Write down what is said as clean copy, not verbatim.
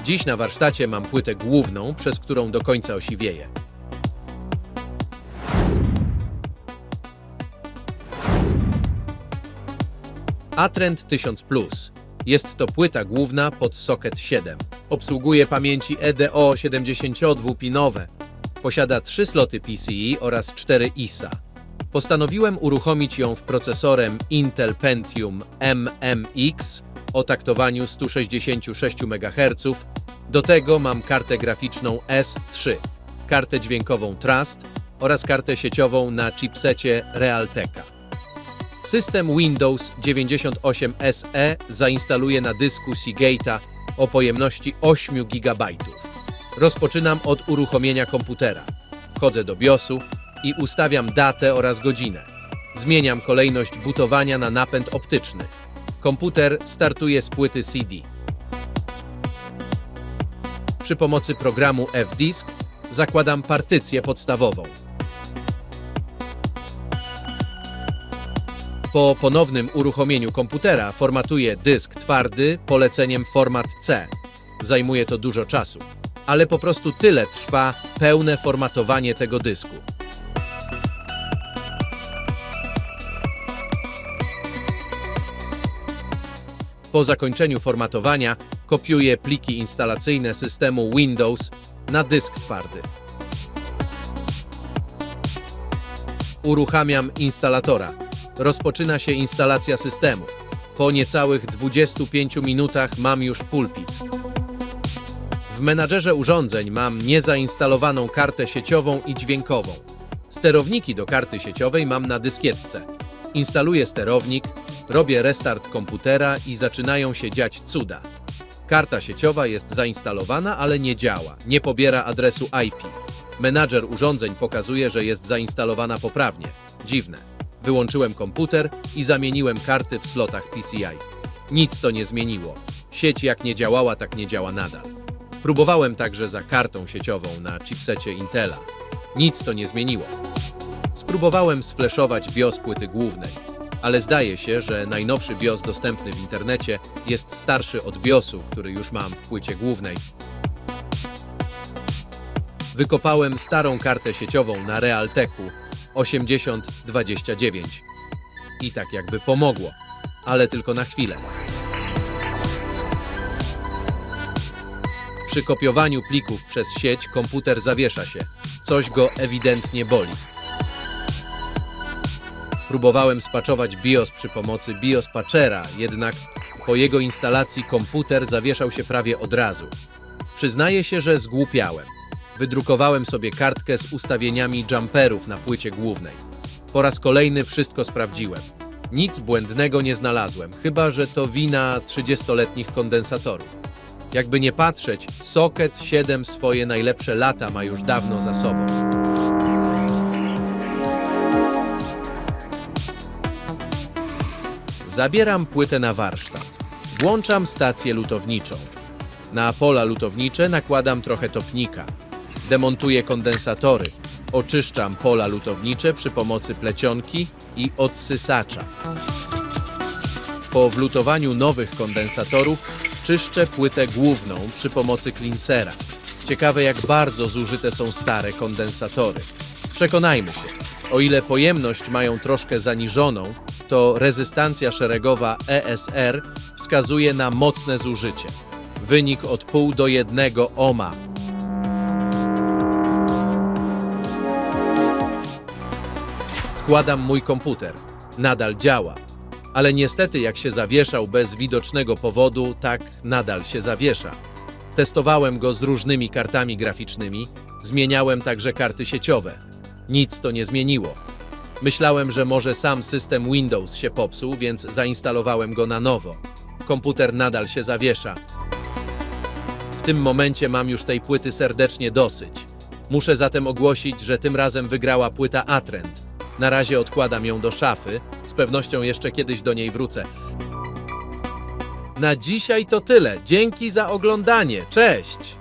Dziś na warsztacie mam płytę główną, przez którą do końca osiwieję. Atrend 1000 Plus. Jest to płyta główna pod socket 7. Obsługuje pamięci EDO 72-pinowe. Posiada 3 sloty PCIe oraz 4 ISA. Postanowiłem uruchomić ją w procesorem Intel Pentium MMX o taktowaniu 166 MHz. Do tego mam kartę graficzną S3, kartę dźwiękową Trust oraz kartę sieciową na chipsecie Realteka. System Windows 98 SE zainstaluję na dysku Seagate'a o pojemności 8 GB. Rozpoczynam od uruchomienia komputera. Wchodzę do BIOSu i ustawiam datę oraz godzinę. Zmieniam kolejność bootowania na napęd optyczny. Komputer startuje z płyty CD. Przy pomocy programu Fdisk zakładam partycję podstawową. Po ponownym uruchomieniu komputera formatuję dysk twardy poleceniem Format C. Zajmuje to dużo czasu, ale po prostu tyle trwa pełne formatowanie tego dysku. Po zakończeniu formatowania kopiuję pliki instalacyjne systemu Windows na dysk twardy. Uruchamiam instalatora. Rozpoczyna się instalacja systemu. Po niecałych 25 minutach mam już pulpit. W menadżerze urządzeń mam niezainstalowaną kartę sieciową i dźwiękową. Sterowniki do karty sieciowej mam na dyskietce. Instaluję sterownik, robię restart komputera i zaczynają się dziać cuda. Karta sieciowa jest zainstalowana, ale nie działa, nie pobiera adresu IP. Menadżer urządzeń pokazuje, że jest zainstalowana poprawnie. Dziwne. Wyłączyłem komputer i zamieniłem karty w slotach PCI. Nic to nie zmieniło. Sieć jak nie działała, tak nie działa nadal. Próbowałem także za kartą sieciową na chipsecie Intela. Nic to nie zmieniło. Spróbowałem sflashować BIOS płyty głównej, ale zdaje się, że najnowszy BIOS dostępny w internecie jest starszy od BIOSu, który już mam w płycie głównej. Wykopałem starą kartę sieciową na Realteku 8029. I tak jakby pomogło, ale tylko na chwilę. Przy kopiowaniu plików przez sieć komputer zawiesza się. Coś go ewidentnie boli. Próbowałem spatchować BIOS przy pomocy BIOS Patchera, jednak po jego instalacji komputer zawieszał się prawie od razu. Przyznaję się, że zgłupiałem. Wydrukowałem sobie kartkę z ustawieniami jumperów na płycie głównej. Po raz kolejny wszystko sprawdziłem. Nic błędnego nie znalazłem, chyba że to wina 30-letnich kondensatorów. Jakby nie patrzeć, socket 7 swoje najlepsze lata ma już dawno za sobą. Zabieram płytę na warsztat. Włączam stację lutowniczą. Na pola lutownicze nakładam trochę topnika. Demontuję kondensatory. Oczyszczam pola lutownicze przy pomocy plecionki i odsysacza. Po wlutowaniu nowych kondensatorów czyszczę płytę główną przy pomocy cleansera. Ciekawe, jak bardzo zużyte są stare kondensatory. Przekonajmy się, o ile pojemność mają troszkę zaniżoną, to rezystancja szeregowa ESR wskazuje na mocne zużycie. Wynik od 0,5 do 1 ohma. Składam mój komputer. Nadal działa. Ale niestety jak się zawieszał bez widocznego powodu, tak nadal się zawiesza. Testowałem go z różnymi kartami graficznymi, zmieniałem także karty sieciowe. Nic to nie zmieniło. Myślałem, że może sam system Windows się popsuł, więc zainstalowałem go na nowo. Komputer nadal się zawiesza. W tym momencie mam już tej płyty serdecznie dosyć. Muszę zatem ogłosić, że tym razem wygrała płyta Atrend. Na razie odkładam ją do szafy, z pewnością jeszcze kiedyś do niej wrócę. Na dzisiaj to tyle. Dzięki za oglądanie. Cześć!